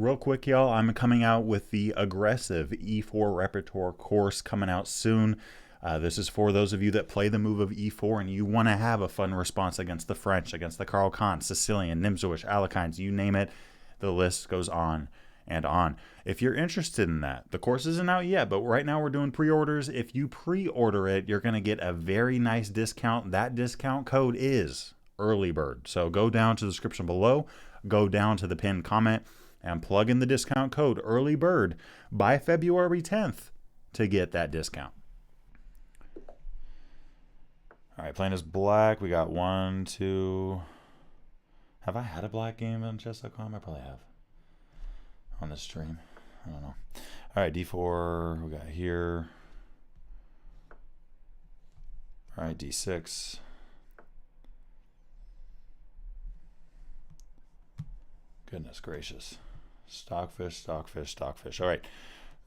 Real quick, y'all, I'm coming out with the aggressive E4 repertoire course coming out soon. This is for those of you that play the move of E4 and you want to have a fun response against the French, against the CARO-KANN, Sicilian, Nimzowitsch, Alekhines, you name it. The list goes on and on. If you're interested in that, the course isn't out yet, but right now we're doing pre-orders. If you pre-order it, you're going to get a very nice discount. That discount code is early bird. So go down to the description below, go down to the pinned comment, and plug in the discount code early bird by February 10th to get that discount. All right, playing as black. We got 1, 2. Have I had a black game on chess.com? I probably have on this stream. I don't know. All right, D4 we got here. All right, D6. Goodness gracious. Stockfish, stockfish, stockfish. All right.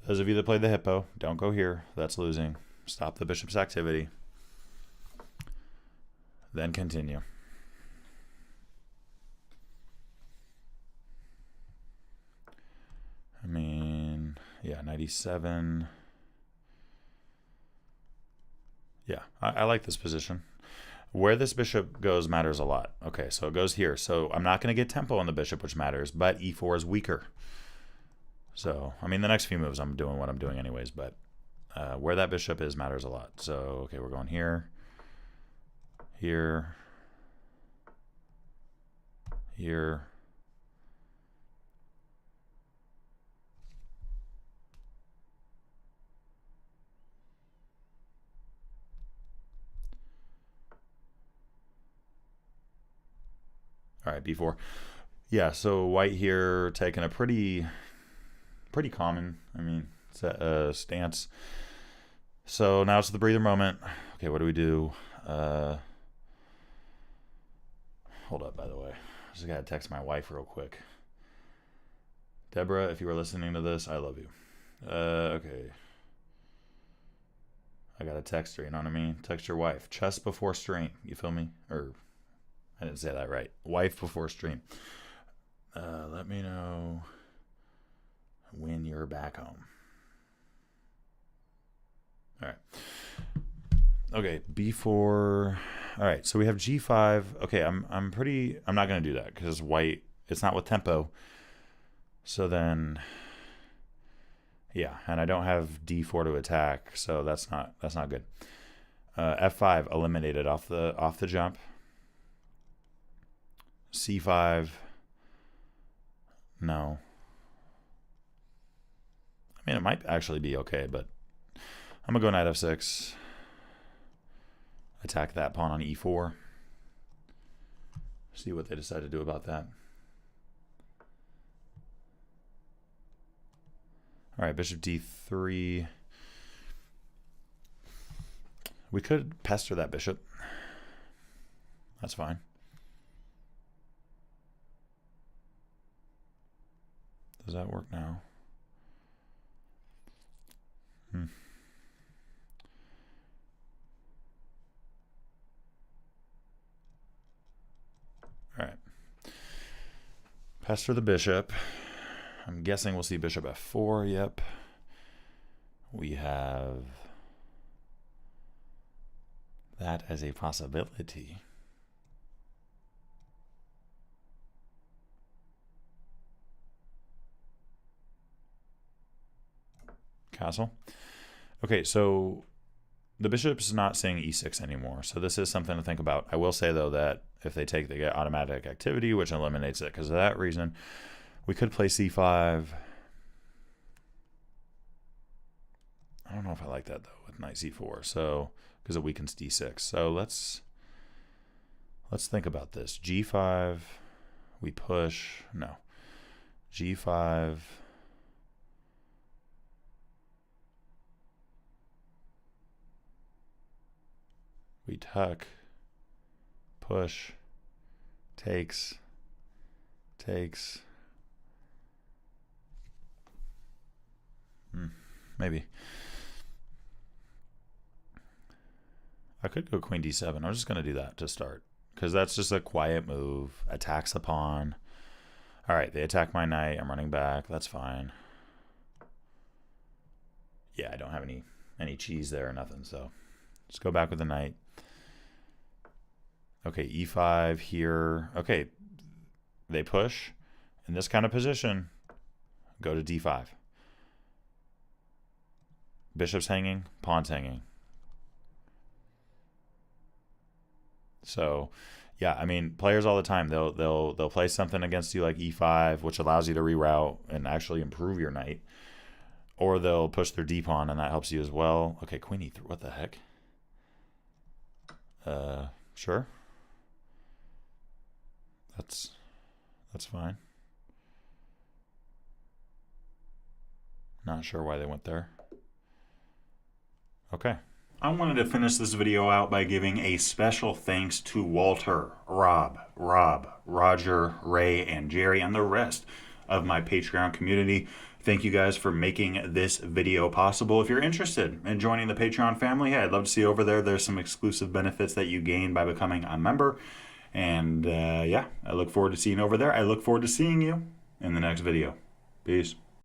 Those of you that played the hippo, don't go here. That's losing. Stop the bishop's activity. Then continue. I mean, yeah, 97. Yeah, I like this position. Where this bishop goes matters a lot. Okay, so it goes here. So I'm not going to get tempo on the bishop, which matters, but E4 is weaker. So, I mean, the next few moves I'm doing what I'm doing anyways, but where that bishop is matters a lot. So, okay, we're going here, here, here. All right, B4. Yeah, so white here taking a pretty common, I mean, stance. So now it's the breather moment. Okay, what do we do? Hold up, by the way. I just gotta text my wife real quick. Deborah, if you were listening to this, I love you. Okay. I gotta text her, you know what I mean? Text your wife. Chess before stream, you feel me? Or I didn't say that right. Wife before stream. Let me know when you're back home. All right. Okay, B4. All right, so we have G5. Okay, I'm not gonna do that because white, it's not with tempo. So then, yeah, and I don't have D4 to attack, so that's not good. F5 eliminated off the jump. C5. No. I mean, it might actually be okay, but I'm going to go knight F6. Attack that pawn on E4. See what they decide to do about that. All right, bishop D3. We could pester that bishop. That's fine. Does that work now? All right. Pester the bishop. I'm guessing we'll see bishop F4. Yep. We have that as a possibility. Castle. Okay, so the bishop's not seeing E6 anymore, so this is something to think about. I will say, though, that if they take, they get automatic activity, which eliminates it. Because of that reason, we could play C5. I don't know if I like that, though, with knight C4, so because it weakens D6. So let's think about this. G5, we push. No. G5. We tuck, push, takes. Maybe. I could go queen d7. I'm just going to do that to start because that's just a quiet move. Attacks the pawn. All right, they attack my knight. I'm running back. That's fine. Yeah, I don't have any cheese there or nothing, so just go back with the knight. Okay, e5 here. Okay, they push in this kind of position. Go to d5. Bishop's hanging, pawn's hanging. So, yeah, I mean, players all the time, they'll play something against you like e5, which allows you to reroute and actually improve your knight. Or they'll push their d pawn, and that helps you as well. Okay, queen e3. What the heck? Sure. That's fine. Not sure why they went there. Okay. I wanted to finish this video out by giving a special thanks to Walter, Rob, Roger, Ray, and Jerry, and the rest of my Patreon community. Thank you guys for making this video possible. If you're interested in joining the Patreon family, hey, I'd love to see you over there. There's some exclusive benefits that you gain by becoming a member. And yeah, I look forward to seeing you over there. I look forward to seeing you in the next video. Peace.